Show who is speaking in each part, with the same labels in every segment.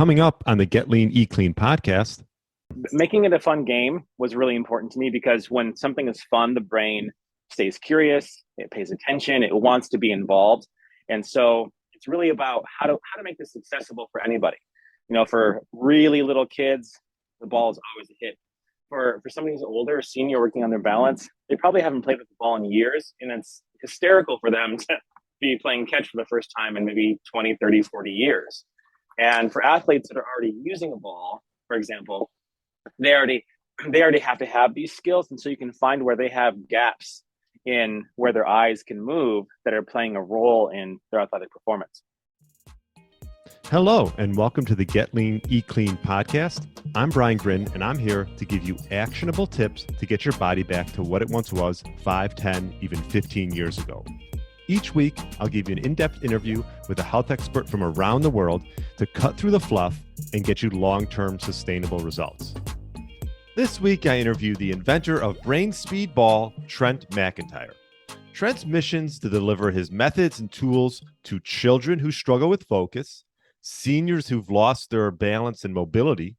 Speaker 1: Coming up on the Get Lean, Eat Clean podcast.
Speaker 2: Making it a fun game was really important to me because when something is fun, the brain stays curious, it pays attention, it wants to be involved. And so it's really about how to make this accessible for anybody. You know, for really little kids, the ball is always a hit. For somebody who's older, a senior working on their balance, they probably haven't played with the ball in years, and it's hysterical for them to be playing catch for the first time in maybe 20, 30, 40 years. And for athletes that are already using a ball, for example, they already have to have these skills. And so you can find where they have gaps in where their eyes can move that are playing a role in their athletic performance.
Speaker 1: Hello, and welcome to the Get Lean, Eat Clean podcast. I'm Brian Grin, and I'm here to give you actionable tips to get your body back to what it once was 5, 10, even 15 years ago. Each week, I'll give you an in-depth interview with a health expert from around the world to cut through the fluff and get you long-term sustainable results. This week, I interview the inventor of brain speedball, Trent McEntire. Trent's mission's to deliver his methods and tools to children who struggle with focus, seniors who've lost their balance and mobility,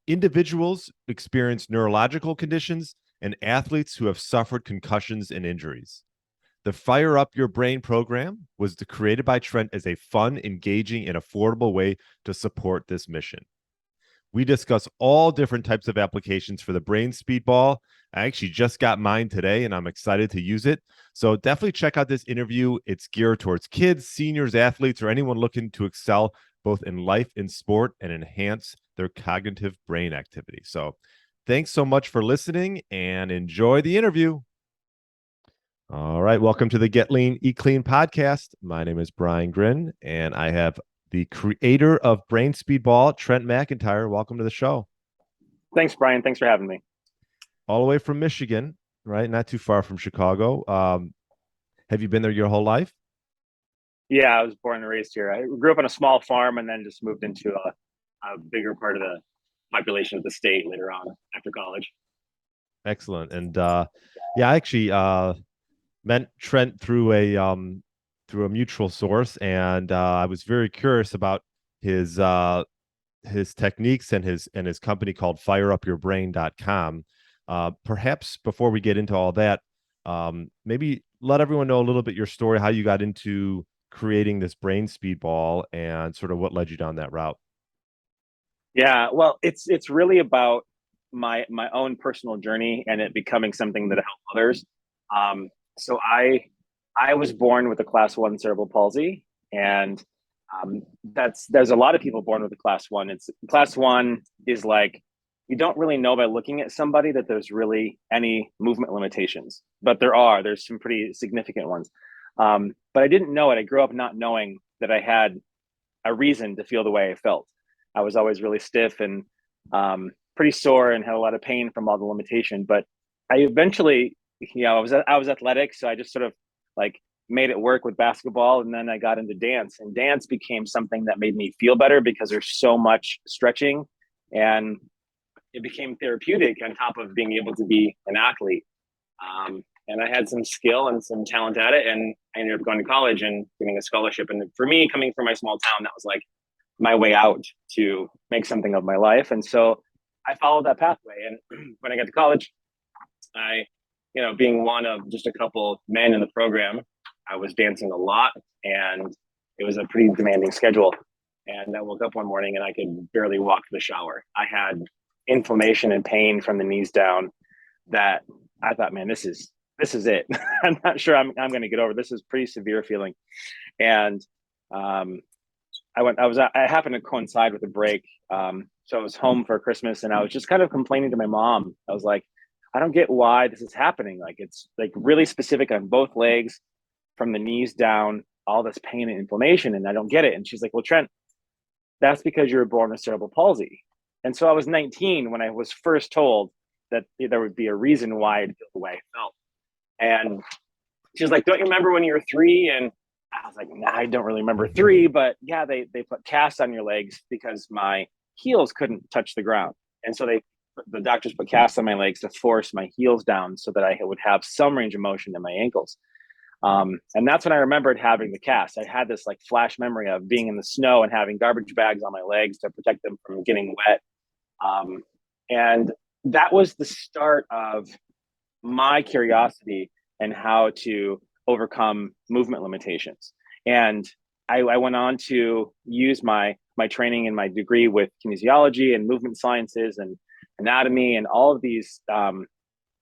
Speaker 1: individuals who experience neurological conditions, and athletes who have suffered concussions and injuries. The Fire Up Your Brain program was created by Trent as a fun, engaging, and affordable way to support this mission. We discuss all different types of applications for the brain speedball. I actually just got mine today, and I'm excited to use it. So definitely check out this interview. It's geared towards kids, seniors, athletes, or anyone looking to excel both in life and sport and enhance their cognitive brain activity. So thanks so much for listening and enjoy the interview. All right. Welcome to the Get Lean, Eat Clean podcast. My name is Brian Grin, and I have the creator of Brain Speedball, Trent McEntire. Welcome to the show.
Speaker 2: Thanks, Brian. Thanks for having me.
Speaker 1: All the way from Michigan, right? Not too far from Chicago. Have you been there your whole life?
Speaker 2: Yeah, I was born and raised here. I grew up on a small farm and then just moved into a bigger part of the population of the state later on after college.
Speaker 1: Excellent. And I actually met Trent through a mutual source, and I was very curious about his techniques and his company called fireupyourbrain.com. Perhaps before we get into all that, maybe let everyone know a little bit your story, how you got into creating this brain speedball and sort of what led you down that route.
Speaker 2: Yeah, well, it's really about my own personal journey and it becoming something that helps others. So I was born with a class 1 cerebral palsy, and there's a lot of people born with a class 1. It's class 1 is like, you don't really know by looking at somebody that there's really any movement limitations, but there's some pretty significant ones. But I didn't know it. I grew up not knowing that I had a reason to feel the way I felt. I was always really stiff and pretty sore and had a lot of pain from all the limitation. But I eventually, I was athletic, so I just sort of like made it work with basketball, and then I got into dance, and dance became something that made me feel better because there's so much stretching, and it became therapeutic on top of being able to be an athlete. And I had some skill and some talent at it, and I ended up going to college and getting a scholarship. And for me, coming from my small town, that was like my way out to make something of my life. And so I followed that pathway. And when I got to college, being one of just a couple men in the program, I was dancing a lot, and it was a pretty demanding schedule. And I woke up one morning and I could barely walk to the shower. I had inflammation and pain from the knees down that I thought, man, this is it. I'm not sure I'm going to get over. This is pretty severe feeling. And I happened to coincide with a break. So I was home for Christmas, and I was just kind of complaining to my mom. I was like, I don't get why this is happening. Like, it's like really specific on both legs from the knees down, all this pain and inflammation, and I don't get it. And she's like, well, Trent, that's because you were born with cerebral palsy. And so I was 19 when I was first told that there would be a reason why I'd feel the way I felt. And she was like, don't you remember when you were 3? And I was like, nah, I don't really remember 3, but yeah, they put casts on your legs because my heels couldn't touch the ground. And so the doctors put casts on my legs to force my heels down so that I would have some range of motion in my ankles. And that's when I remembered having the cast. I had this like flash memory of being in the snow and having garbage bags on my legs to protect them from getting wet. And that was the start of my curiosity and how to overcome movement limitations. And I went on to use my training and my degree with kinesiology and movement sciences and anatomy and all of these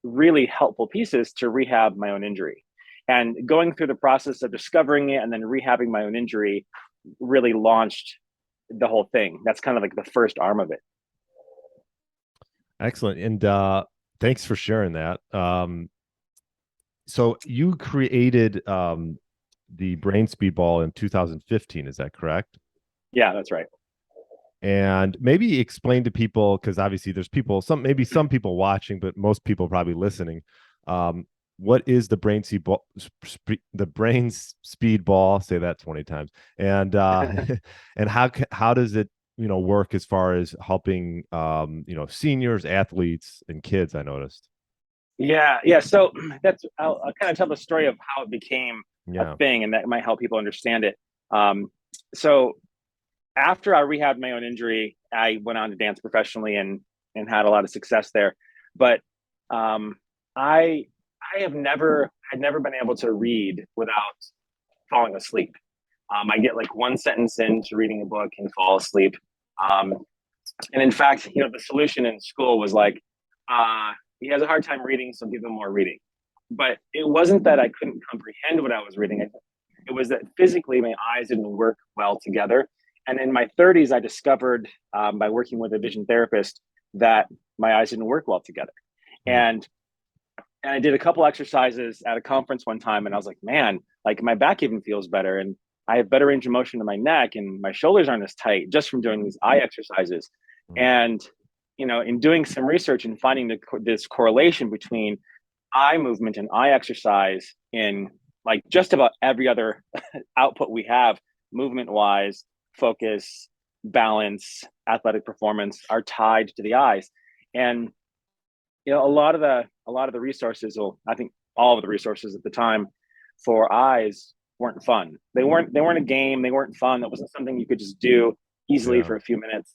Speaker 2: really helpful pieces to rehab my own injury. And going through the process of discovering it and then rehabbing my own injury really launched the whole thing. That's kind of like the first arm of it.
Speaker 1: Excellent. And thanks for sharing that. So you created the brain speedball in 2015, is that correct?
Speaker 2: Yeah, that's right.
Speaker 1: And maybe explain to people, because obviously there's people, maybe some people watching, but most people probably listening. What is the brain speedball? The brain speedball. Say that 20 times. And and how does it work as far as helping seniors, athletes, and kids? I noticed.
Speaker 2: Yeah. So I'll kind of tell the story of how it became a thing, and that might help people understand it. So after I rehabbed my own injury, I went on to dance professionally and had a lot of success there. But I had never been able to read without falling asleep. I get like one sentence into reading a book and fall asleep. And in fact, the solution in school was like, he has a hard time reading, so give him more reading. But it wasn't that I couldn't comprehend what I was reading. It was that physically my eyes didn't work well together. And in my 30s, I discovered by working with a vision therapist that my eyes didn't work well together. And I did a couple exercises at a conference one time, and I was like, man, like my back even feels better, and I have better range of motion in my neck, and my shoulders aren't as tight just from doing these eye exercises. And in doing some research and finding this correlation between eye movement and eye exercise in like just about every other output we have, movement wise, focus, balance, athletic performance, are tied to the eyes. And a lot of the resources, well, I think all of the resources at the time for eyes weren't fun. They weren't a game. They weren't fun. That wasn't something you could just do easily for a few minutes.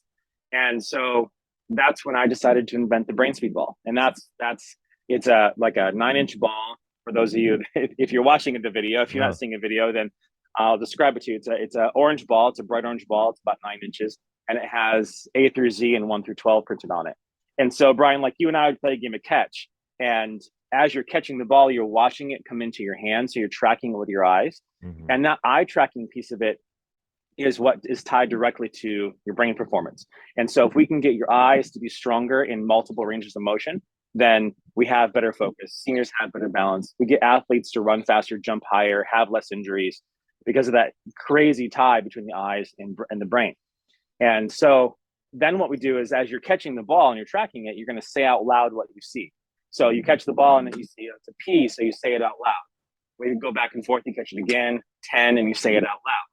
Speaker 2: And so that's when I decided to invent the brain speedball. And it's like a 9-inch ball. For those of you, if you're watching the video, if you're not seeing a video, then I'll describe it to you. It's an orange ball. It's a bright orange ball. It's about 9 inches, and it has A through Z and 1 through 12 printed on it. And so, Brian, like you and I would play a game of catch, and as you're catching the ball, you're watching it come into your hand, so you're tracking it with your eyes. And that eye tracking piece of it is what is tied directly to your brain performance. And so if we can get your eyes to be stronger in multiple ranges of motion, then we have better focus. Seniors have better balance. We get athletes to run faster, jump higher, have less injuries because of that crazy tie between the eyes and the brain. And so then what we do is, as you're catching the ball and you're tracking it, you're going to say out loud what you see. So you catch the ball and then you see it's a P, so you say it out loud. We go back and forth, you catch it again, 10, and you say it out loud.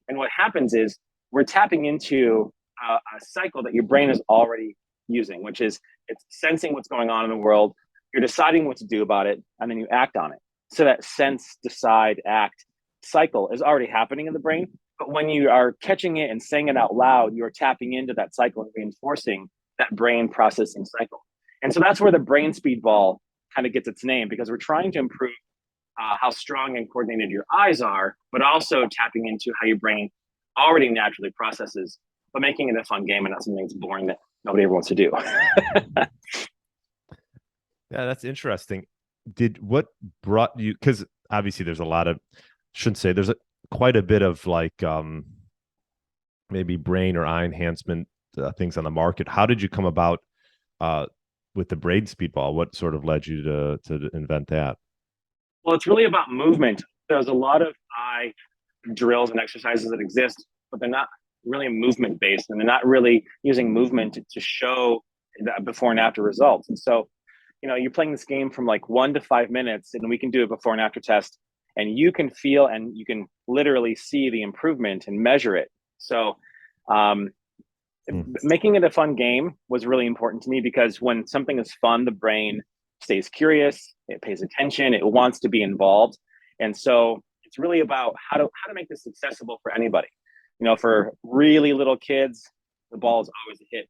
Speaker 2: And what happens is we're tapping into a cycle that your brain is already using, which is it's sensing what's going on in the world. You're deciding what to do about it, and then you act on it. So that sense, decide, act cycle is already happening in the brain. But when you are catching it and saying it out loud, you're tapping into that cycle and reinforcing that brain processing cycle. And so that's where the brain speedball kind of gets its name, because we're trying to improve how strong and coordinated your eyes are, but also tapping into how your brain already naturally processes, but making it a fun game and not something that's boring that nobody ever wants to do.
Speaker 1: Yeah, that's interesting. What brought you, because obviously there's a lot of, there's quite a bit of like maybe brain or eye enhancement things on the market. How did you come about with the brain speedball? What sort of led you to invent that?
Speaker 2: Well, it's really about movement. There's a lot of eye drills and exercises that exist, but they're not really movement based, and they're not really using movement to show the before and after results. And so, you're playing this game from like 1 to 5 minutes, and we can do a before and after test, and you can feel and you can literally see the improvement and measure it. So making it a fun game was really important to me, because when something is fun, the brain stays curious, it pays attention, it wants to be involved. And so it's really about how to make this accessible for anybody. For really little kids, the ball is always a hit.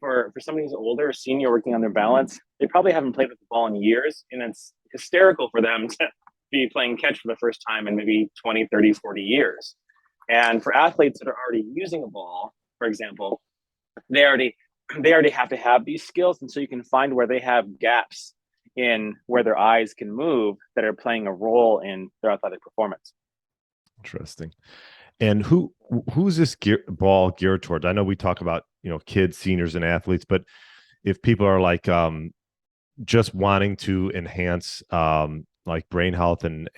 Speaker 2: For somebody who's older, a senior working on their balance, they probably haven't played with the ball in years, and it's hysterical for them to be playing catch for the first time in maybe 20, 30, 40 years. And for athletes that are already using a ball, for example, they already have to have these skills. And so you can find where they have gaps in where their eyes can move that are playing a role in their athletic performance.
Speaker 1: Interesting. And who's this ball geared towards? I know we talk about, kids, seniors, and athletes, but if people are like just wanting to enhance like brain health and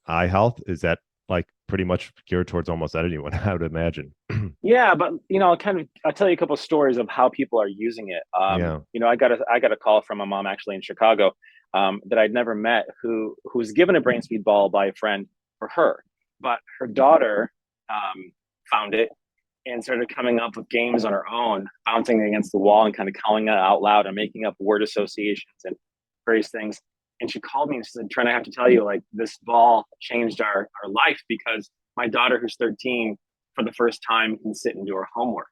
Speaker 1: eye health, is that like pretty much geared towards almost anyone, I would imagine?
Speaker 2: Yeah, but I'll tell you a couple of stories of how people are using it. I got a call from a mom actually in Chicago that I'd never met who was given a brain speed ball by a friend for her, but her daughter found it and started coming up with games on her own, bouncing against the wall and kind of calling it out loud and making up word associations and various things. And she called me and she said, Trent, I have to tell you, like, this ball changed our life because my daughter, who's 13, for the first time can sit and do her homework.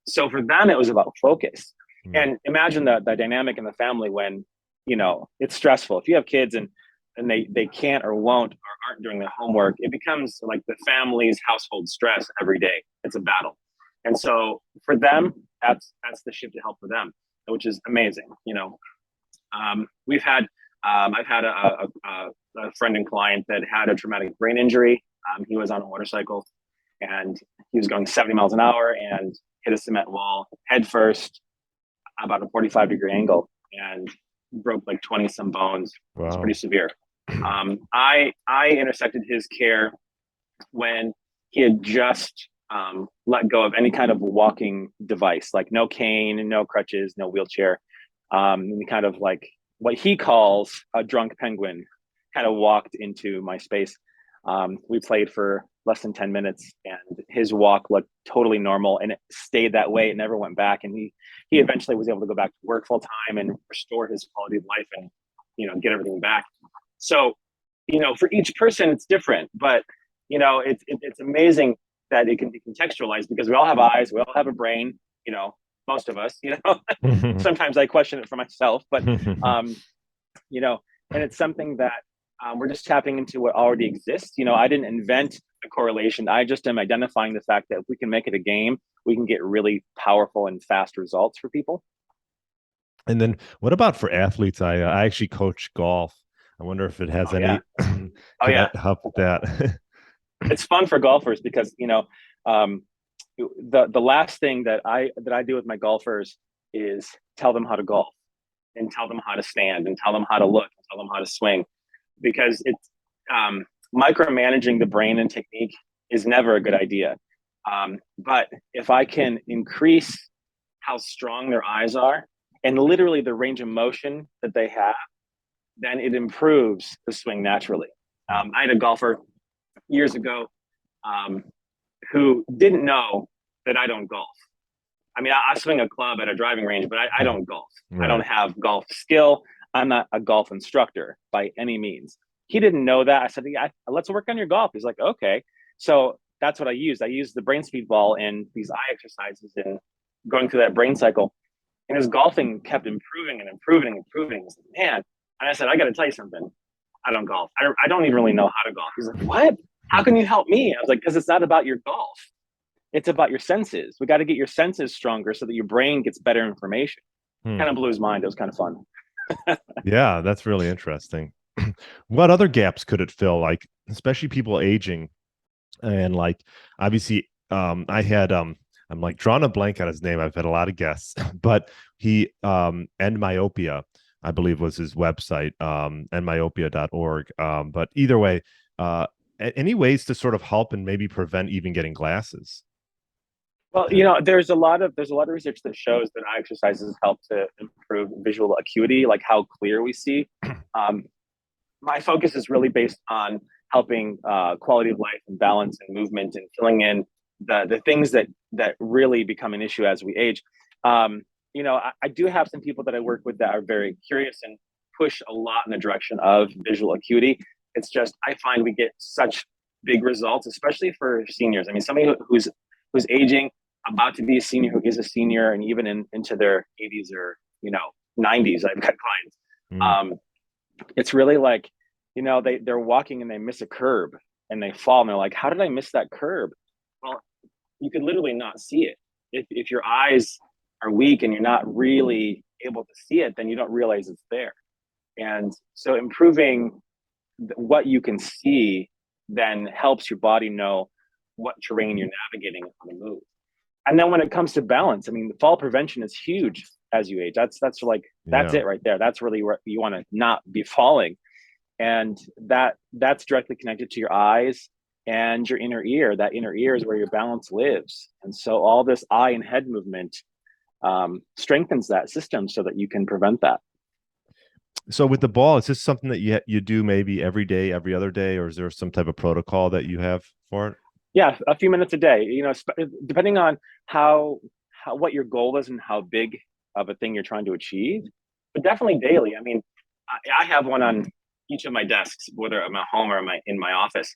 Speaker 2: So for them, it was about focus. And imagine the dynamic in the family when, it's stressful. If you have kids and they can't or won't or aren't doing their homework, it becomes like the family's household stress every day. It's a battle. And so for them, that's the shift to help for them, which is amazing. I've had a friend and client that had a traumatic brain injury. He was on a motorcycle and he was going 70 miles an hour and hit a cement wall head first, about a 45-degree angle, and broke like 20 some bones. Wow. It's pretty severe. I intersected his care when he had just let go of any kind of walking device, like no cane, no crutches, no wheelchair. And kind of like what he calls a drunk penguin kind of walked into my space. We played for less than 10 minutes and his walk looked totally normal and it stayed that way. It never went back. And he eventually was able to go back to work full time and restore his quality of life and, get everything back. So, for each person it's different, but, it's amazing that it can be contextualized because we all have eyes, we all have a brain, most of us, sometimes I question it for myself, but, and it's something that we're just tapping into what already exists. I didn't invent the correlation. I just am identifying the fact that if we can make it a game, we can get really powerful and fast results for people.
Speaker 1: And then what about for athletes? I actually coach golf. I wonder if it has any help with that.
Speaker 2: It's fun for golfers because, the last thing that I do with my golfers is tell them how to golf and tell them how to stand and tell them how to look and tell them how to swing, because it's micromanaging the brain and technique is never a good idea. But if I can increase how strong their eyes are and literally the range of motion that they have, then it improves the swing naturally. I had a golfer years ago who didn't know that I don't golf. I mean, I swing a club at a driving range, but I don't golf. Right. I don't have golf skill. I'm not a golf instructor by any means. He didn't know that. I said, yeah, let's work on your golf. He's like, okay. So that's what I used. I used the brain speed ball and these eye exercises and going through that brain cycle. And his golfing kept improving and improving and improving. He's like, man. And I said, I got to tell you something. I don't golf. I don't even really know how to golf. He's like, what? How can you help me? I was like, because it's not about your golf. It's about your senses. We got to get your senses stronger so that your brain gets better information. Kind of blew his mind. It was kind of fun.
Speaker 1: Yeah, that's really interesting. What other gaps could it fill? Like, especially people aging, and like, obviously, I had I'm like drawing a blank on his name. I've had a lot of guests, but he End Myopia, I believe, was his website, endmyopia.org. But either way, any ways to sort of help and maybe prevent even getting glasses?
Speaker 2: Well, there's a lot of research that shows that eye exercises help to improve visual acuity, like how clear we see. My focus is really based on helping quality of life and balance and movement and filling in the things that really become an issue as we age. I do have some people that I work with that are very curious and push a lot in the direction of visual acuity. It's just, I find we get such big results, especially for seniors. I mean, somebody who's aging, about to be a senior, who is a senior, and even into their 80s or 90s, I've got clients.
Speaker 1: Mm.
Speaker 2: It's really like, they're walking and they miss a curb and they fall, and they're like, how did I miss that curb? Well, you could literally not see it. If your eyes are weak and you're not really able to see it, then you don't realize it's there. And so improving what you can see then helps your body know what terrain you're navigating and how to move. And then when it comes to balance, I mean, the fall prevention is huge as you age. That's it right there. That's really where you want to not be falling. And that's directly connected to your eyes and your inner ear. That inner ear is where your balance lives. And so all this eye and head movement strengthens that system so that you can prevent that.
Speaker 1: So with the ball, is this something that you do maybe every day, every other day, or is there some type of protocol that you have for it?
Speaker 2: Yeah, a few minutes a day, depending on how what your goal is and how big of a thing you're trying to achieve, but definitely daily. I mean, I have one on each of my desks, whether I'm at home or in my office,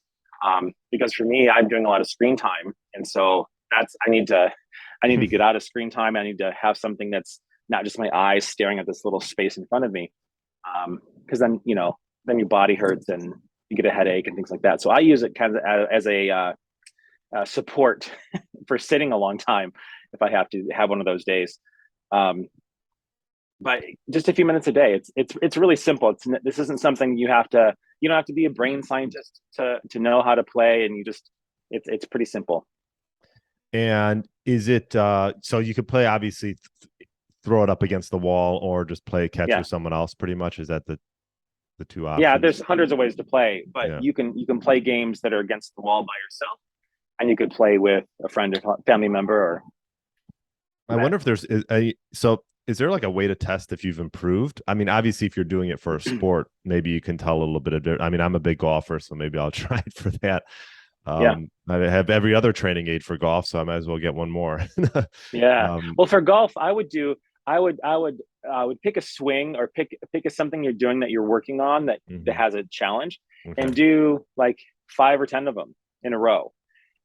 Speaker 2: because for me, I'm doing a lot of screen time, and so I need to get out of screen time. I need to have something that's not just my eyes staring at this little space in front of me, because then your body hurts and you get a headache and things like that. So I use it kind of as a support for sitting a long time if I have to have one of those days. But just a few minutes a day. It's really simple. This isn't something you don't have to be a brain scientist to know how to play, and it's pretty simple.
Speaker 1: And is it so you could play, obviously throw it up against the wall or just play catch with someone else pretty much? Is that the two options?
Speaker 2: Yeah, there's hundreds of ways to play, but you can play games that are against the wall by yourself, and you could play with a friend or family member. Or
Speaker 1: I wonder if there's is there like a way to test if you've improved? I mean, obviously, if you're doing it for a sport, maybe you can tell a little bit of I mean, I'm a big golfer, so maybe I'll try it for that. I have every other training aid for golf, so I might as well get one more.
Speaker 2: Well, for golf, I would pick a swing or pick something you're doing that you're working on that has a challenge, and do like 5 or 10 of them in a row,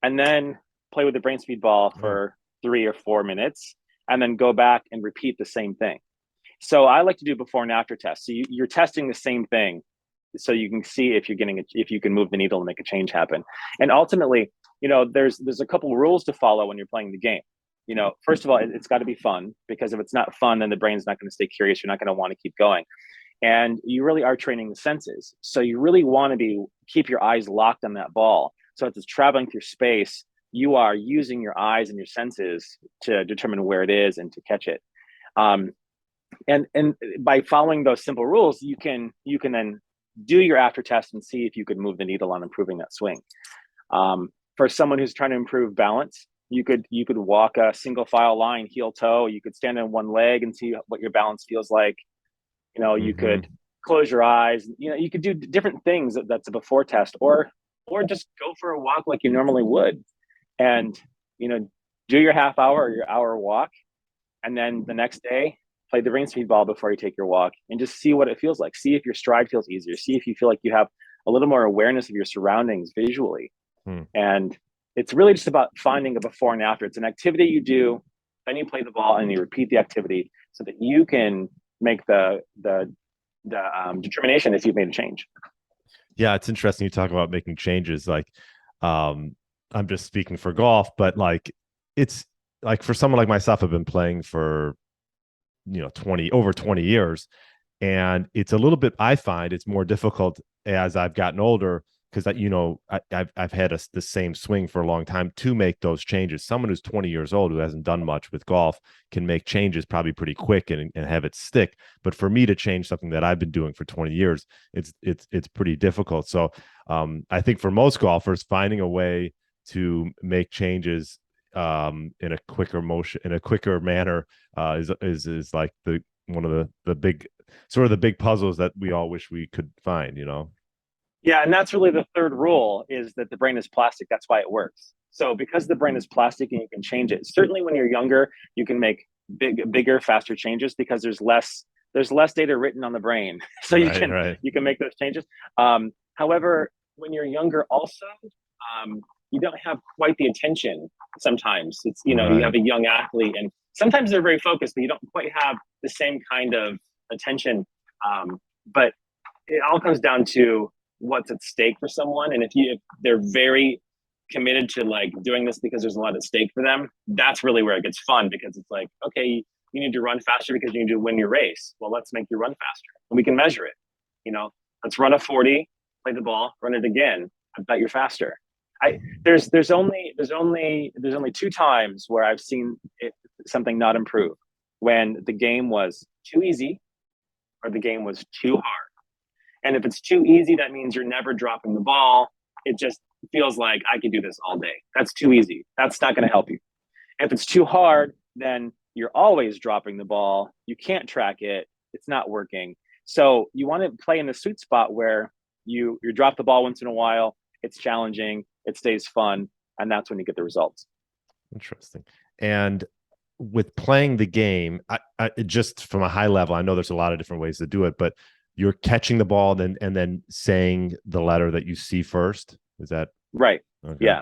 Speaker 2: and then play with the brain speed ball for 3 or 4 minutes, and then go back and repeat the same thing. So I like to do before and after tests. So you're testing the same thing, so you can see if you can move the needle and make a change happen. And ultimately, there's a couple rules to follow when you're playing the game. First of all, it's got to be fun, because if it's not fun, then the brain's not going to stay curious. You're not going to want to keep going. And you really are training the senses. So you really want to keep your eyes locked on that ball. So as it's traveling through space, you are using your eyes and your senses to determine where it is and to catch it. And by following those simple rules, you can then do your after test and see if you could move the needle on improving that swing. For someone who's trying to improve balance, you could walk a single file line, heel toe. You could stand on one leg and see what your balance feels like. You could close your eyes. You could do different things. That's a before test, or just go for a walk like you normally would, and do your half hour or your hour walk, and then the next day play the brain speed ball before you take your walk, and just see what it feels like. See if your stride feels easier. See if you feel like you have a little more awareness of your surroundings visually. And it's really just about finding a before and after. It's an activity you do, then you play the ball, and you repeat the activity so that you can make the determination if you've made a change.
Speaker 1: Yeah, it's interesting you talk about making changes. Like, I'm just speaking for golf, but like, it's like for someone like myself, I've been playing for over 20 years, and it's a little bit, I find it's more difficult as I've gotten older, because I've had the same swing for a long time to make those changes. Someone who's 20 years old who hasn't done much with golf can make changes probably pretty quick and have it stick. But for me to change something that I've been doing for 20 years, it's pretty difficult. So I think for most golfers, finding a way to make changes in a quicker manner is like one of the big puzzles that we all wish we could find.
Speaker 2: Yeah, and that's really the third rule, is that the brain is plastic. That's why it works. So because the brain is plastic and you can change it, certainly when you're younger, you can make bigger, faster changes because there's less data written on the brain. So you can make those changes. However, when you're younger, also, you don't have quite the attention. Sometimes it's, you have
Speaker 1: Right.
Speaker 2: a young athlete, and sometimes they're very focused, but you don't quite have the same kind of attention. But it all comes down to what's at stake for someone, and if they're very committed to like doing this because there's a lot at stake for them, that's really where it gets fun, because it's like, okay, you need to run faster because you need to win your race. Well, let's make you run faster, and we can measure it. you know let's run a 40, play the ball, run it again. I bet you're faster. I there's only two times where I've seen something not improve: when the game was too easy or the game was too hard. And if it's too easy, that means you're never dropping the ball. It just feels like I could do this all day. That's too easy. That's not going to help you. If it's too hard, then you're always dropping the ball. You can't track it. It's not working. So you want to play in the sweet spot where you drop the ball once in a while. It's challenging. It stays fun, and that's when you get the results.
Speaker 1: Interesting. And with playing the game, I just from a high level, I know there's a lot of different ways to do it, but you're catching the ball and then saying the letter that you see first. Is that
Speaker 2: right?
Speaker 1: Okay.
Speaker 2: Yeah,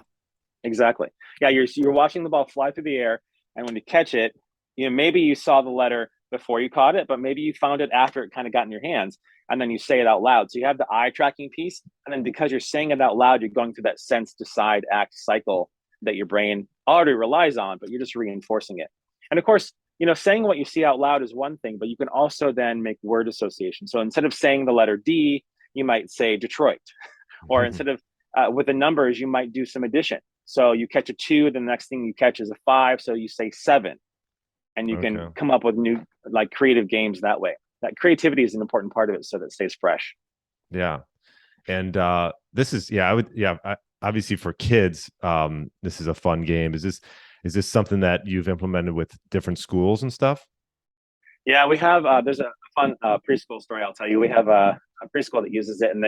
Speaker 2: exactly. Yeah, you're watching the ball fly through the air, and when you catch it, maybe you saw the letter before you caught it, but maybe you found it after it kind of got in your hands, and then you say it out loud. So you have the eye tracking piece, and then because you're saying it out loud, you're going through that sense, decide, act cycle that your brain already relies on, but you're just reinforcing it. And of course, saying what you see out loud is one thing, but you can also then make word association. So instead of saying the letter D, you might say Detroit, or instead of with the numbers, you might do some addition. So you catch a 2, then the next thing you catch is a 5, so you say 7, and you can come up with new, like, creative games that way. That creativity is an important part of it, so that it stays fresh.
Speaker 1: Yeah, and this is obviously for kids, this is a fun game. Is this something that you've implemented with different schools and stuff?
Speaker 2: Yeah, we have. There's a fun preschool story I'll tell you. We have a preschool that uses it, and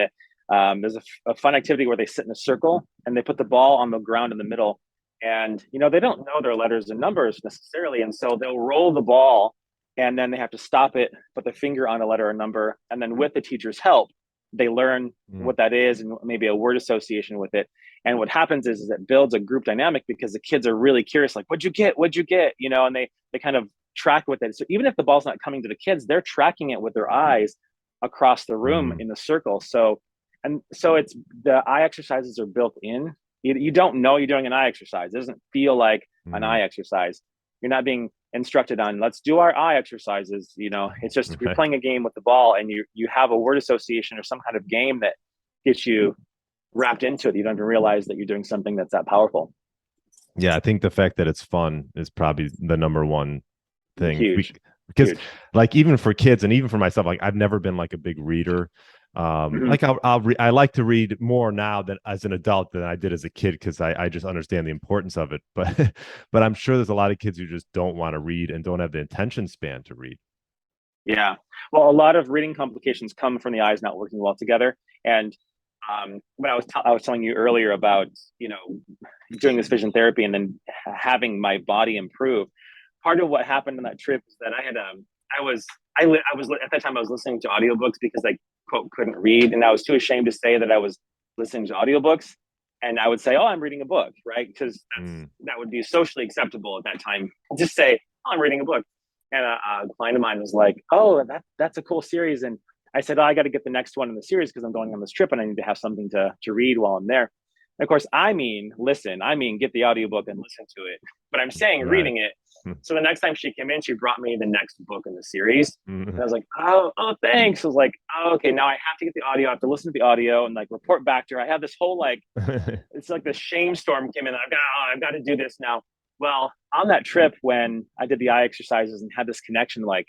Speaker 2: there's a fun activity where they sit in a circle and they put the ball on the ground in the middle, and they don't know their letters and numbers necessarily, and so they'll roll the ball, and then they have to stop it, put their finger on a letter or number, and then with the teacher's help, they learn what that is and maybe a word association with it. And what happens is it builds a group dynamic, because the kids are really curious, like, what'd you get? What'd you get? And they kind of track with it. So even if the ball's not coming to the kids, they're tracking it with their eyes across the room in the circle. So it's, the eye exercises are built in. You don't know you're doing an eye exercise. It doesn't feel like an eye exercise. You're not being instructed on, let's do our eye exercises. It's just you're playing a game with the ball, and you have a word association or some kind of game that gets you wrapped into it. You don't even realize that you're doing something that's that powerful.
Speaker 1: Yeah, I think the fact that it's fun is probably the number one thing.
Speaker 2: Huge.
Speaker 1: Because
Speaker 2: Huge.
Speaker 1: Like, even for kids and even for myself, like, I've never been like a big reader. Like I like to read more now than as an adult than I did as a kid, because I just understand the importance of it. But but I'm sure there's a lot of kids who just don't want to read and don't have the attention span to read.
Speaker 2: Yeah. Well, a lot of reading complications come from the eyes not working well together. And when I was telling you earlier about doing this vision therapy and then having my body improve, part of what happened on that trip is that I was at that time I was listening to audiobooks because I, quote, couldn't read, and I was too ashamed to say that I was listening to audiobooks. And I would say, oh, I'm reading a book, right? Because that would be socially acceptable at that time. Just say, oh, I'm reading a book. And a client of mine was like, oh, that's a cool series. And I said, oh, I got to get the next one in the series because I'm going on this trip and I need to have something to read while I'm there. And of course, I mean, get the audiobook and listen to it. But I'm saying reading it. So the next time she came in, she brought me the next book in the series. And I was like, oh, thanks. I was like, oh, okay, now I have to get the audio. I have to listen to the audio and like report back to her. I have this whole it's like the shame storm came in. I've got to do this now. Well, on that trip, when I did the eye exercises and had this connection, like,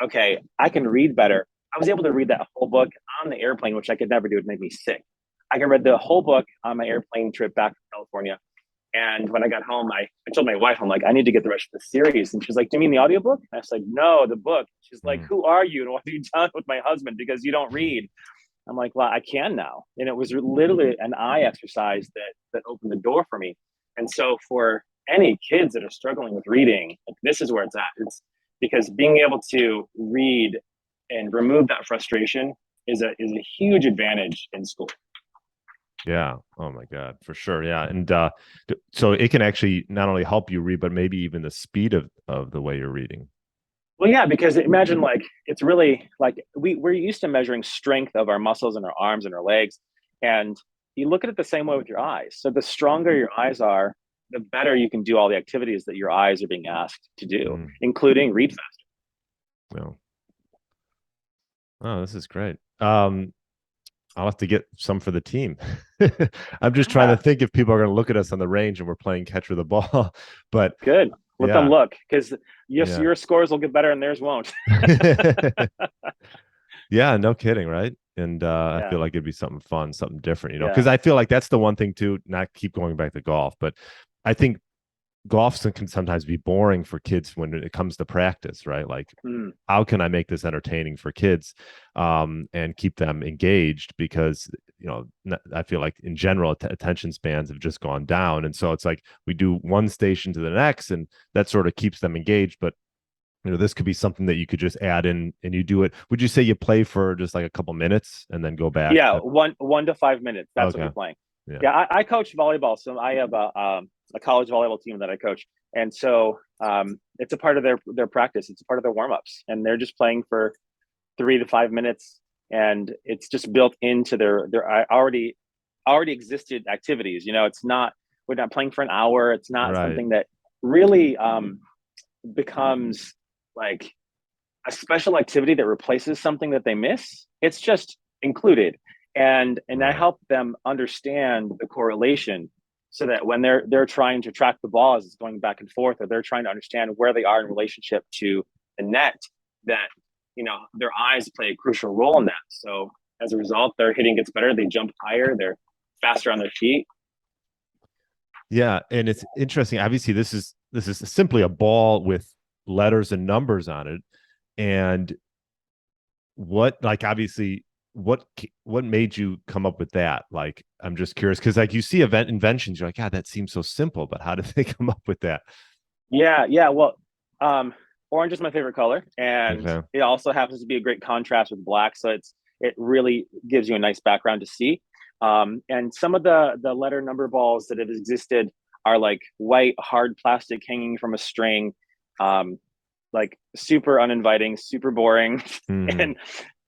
Speaker 2: okay, I can read better. I was able to read that whole book on the airplane, which I could never do. It made me sick. I could read the whole book on my airplane trip back to California. And when I got home, I told my wife, I'm like, I need to get the rest of the series. And she's like, do you mean the audiobook? And I was like, no, the book. She's like, who are you? And what have you done with my husband? Because you don't read. I'm like, well, I can now. And it was literally an eye exercise that opened the door for me. And so for any kids that are struggling with reading, this is where it's at. It's because being able to read and remove that frustration is a huge advantage in school.
Speaker 1: Yeah. Oh my God, for sure. Yeah. And so it can actually not only help you read, but maybe even the speed of the way you're reading.
Speaker 2: Well, yeah, because imagine like it's really like we're used to measuring strength of our muscles and our arms and our legs, and you look at it the same way with your eyes. So the stronger your eyes are, the better you can do all the activities that your eyes are being asked to do,
Speaker 1: Mm,
Speaker 2: including read faster.
Speaker 1: well, oh, this is great. I'll have to get some for the team. I'm just trying to
Speaker 2: Yeah,
Speaker 1: think if people are going to look at us on the range and we're playing catch with the ball. But
Speaker 2: good. Let them
Speaker 1: yeah,
Speaker 2: look because yes,
Speaker 1: yeah.
Speaker 2: your scores will get better and theirs won't.
Speaker 1: Yeah, no kidding, right? And I
Speaker 2: Yeah,
Speaker 1: feel like it'd be something fun, something different,
Speaker 2: yeah.
Speaker 1: because I feel like that's the one thing too, not keep going back to golf, but I think golf can sometimes be boring for kids when it comes to practice, right? Like,
Speaker 2: Mm.
Speaker 1: how can I make this entertaining for kids and keep them engaged? Because, I feel like in general, attention spans have just gone down. And so it's like we do one station to the next, and that sort of keeps them engaged. But this could be something that you could just add in and you do it. Would you say you play for just like a couple minutes and then go back
Speaker 2: Yeah,
Speaker 1: to?
Speaker 2: one to 5 minutes. That's what
Speaker 1: Okay.
Speaker 2: you're playing.
Speaker 1: Yeah.
Speaker 2: Yeah, I coach volleyball, so I have a college volleyball team that I coach, and so it's a part of their practice. It's a part of their warm ups, and they're just playing for 3 to 5 minutes, and it's just built into their already existed activities. It's not we're not playing for an hour. It's not
Speaker 1: Right.
Speaker 2: something that really becomes like a special activity that replaces something that they miss. It's just included, and I
Speaker 1: Right.
Speaker 2: help them understand the correlation, so that when they're trying to track the ball as it's going back and forth, or they're trying to understand where they are in relationship to the net, that their eyes play a crucial role in that. So as a result, their hitting gets better. They jump higher. They're faster on their feet.
Speaker 1: Yeah, and it's interesting. Obviously, this is simply a ball with letters and numbers on it. And like obviously what made you come up with that? Like, I'm just curious because like you see event inventions, you're like, God, that seems so simple, but how did they come up with that?
Speaker 2: Yeah, yeah. Well, orange is my favorite color, and
Speaker 1: Okay.
Speaker 2: it also happens to be a great contrast with black. So it really gives you a nice background to see. And some of the letter number balls that have existed are like white hard plastic hanging from a string, um, like super uninviting, super boring,
Speaker 1: Hmm.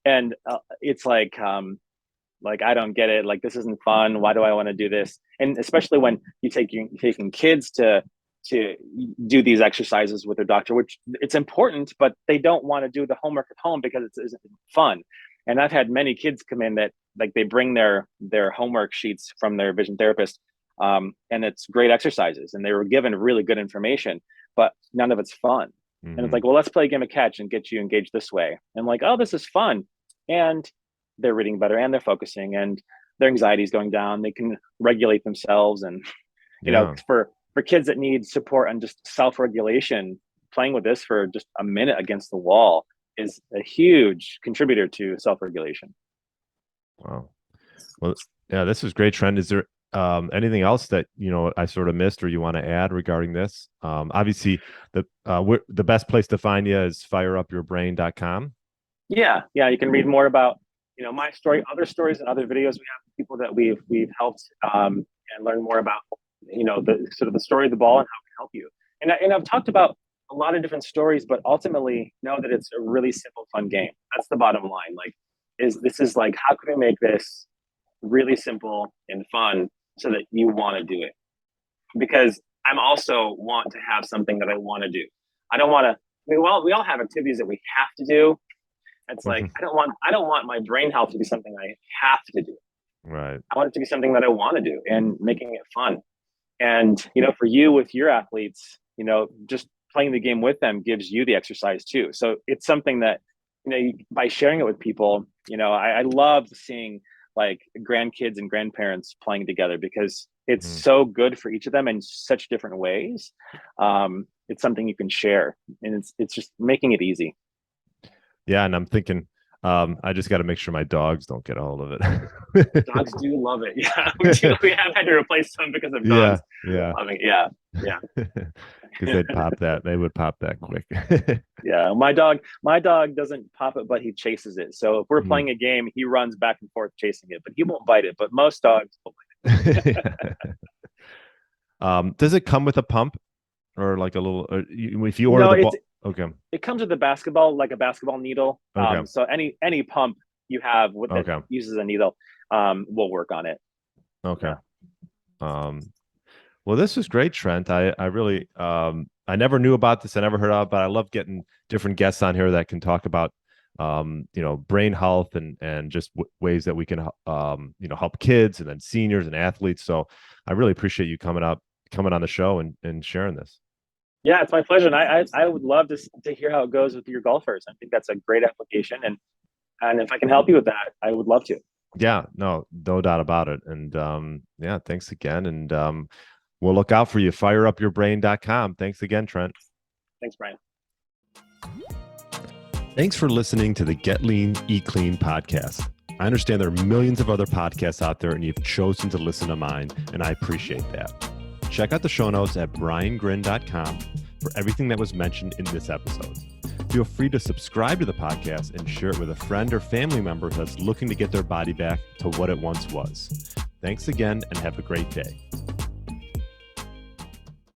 Speaker 2: and it's like I don't get it. Like this isn't fun. Why do I want to do this? And especially when taking kids to do these exercises with their doctor, which it's important, but they don't want to do the homework at home because it isn't fun. And I've had many kids come in that like they bring their homework sheets from their vision therapist, and it's great exercises, and they were given really good information, but none of it's fun. And it's
Speaker 1: Hmm.
Speaker 2: like, well, let's play a game of catch and get you engaged this way. And like, oh, this is fun, and they're reading better and they're focusing and their anxiety is going down. They can regulate themselves, and
Speaker 1: Yeah.
Speaker 2: for kids that need support and just self-regulation, playing with this for just a minute against the wall is a huge contributor to self-regulation.
Speaker 1: Wow. Well, yeah, this was great, Trent. Is there anything else that I sort of missed or you want to add regarding this? Obviously, the best place to find you is fireupyourbrain.com.
Speaker 2: Yeah, yeah, you can read more about my story, other stories, and other videos. We have people that we've helped, and learn more about the sort of the story of the ball and how it can help you. And I've talked about a lot of different stories, but ultimately know that it's a really simple, fun game. That's the bottom line. Like, this is like, how can we make this really simple and fun so that you want to do it? Because I'm also want to have something that I want to do. I don't want to. I mean, well, we all have activities that we have to do. It's like I don't want my brain health to be something I have to do.
Speaker 1: Right.
Speaker 2: I want it to be something that I want to do and making it fun. And for you with your athletes, just playing the game with them gives you the exercise too. So it's something that by sharing it with people, I love seeing like grandkids and grandparents playing together because it's
Speaker 1: Mhm.
Speaker 2: so good for each of them in such different ways. It's something you can share, and it's just making it easy.
Speaker 1: Yeah, and I'm thinking, I just got to make sure my dogs don't get a hold of it.
Speaker 2: Dogs do love it. Yeah, we do. We have had to replace some because of
Speaker 1: Yeah,
Speaker 2: dogs
Speaker 1: yeah,
Speaker 2: loving it. Yeah, yeah,
Speaker 1: because they would pop that quick.
Speaker 2: yeah. My dog doesn't pop it, but he chases it. So if we're
Speaker 1: Mm.
Speaker 2: playing a game, he runs back and forth chasing it, but he won't bite it. But most dogs will
Speaker 1: Does it come with a pump or like a little? If you order
Speaker 2: No,
Speaker 1: the ball, okay,
Speaker 2: it comes with a basketball, like a basketball needle.
Speaker 1: okay,
Speaker 2: So any pump you have with that
Speaker 1: okay,
Speaker 2: uses a needle, will work on it.
Speaker 1: okay.
Speaker 2: Yeah.
Speaker 1: Um, well, this is great, Trent. I really I never knew about this. I never heard of it, but I love getting different guests on here that can talk about brain health and just ways that we can help kids and then seniors and athletes. So I really appreciate you coming on the show and sharing this.
Speaker 2: Yeah, it's my pleasure, and I would love to hear how it goes with your golfers. I think that's a great application, and if I can help you with that, I would love to.
Speaker 1: Yeah, no doubt about it. And yeah, thanks again. And we'll look out for you. Fireupyourbrain.com. Thanks again, Trent.
Speaker 2: Thanks, Brian.
Speaker 1: Thanks for listening to the Get Lean, Eat Clean podcast. I understand there are millions of other podcasts out there, and you've chosen to listen to mine, and I appreciate that. Check out the show notes at briangrin.com for everything that was mentioned in this episode. Feel free to subscribe to the podcast and share it with a friend or family member that's looking to get their body back to what it once was. Thanks again, and have a great day.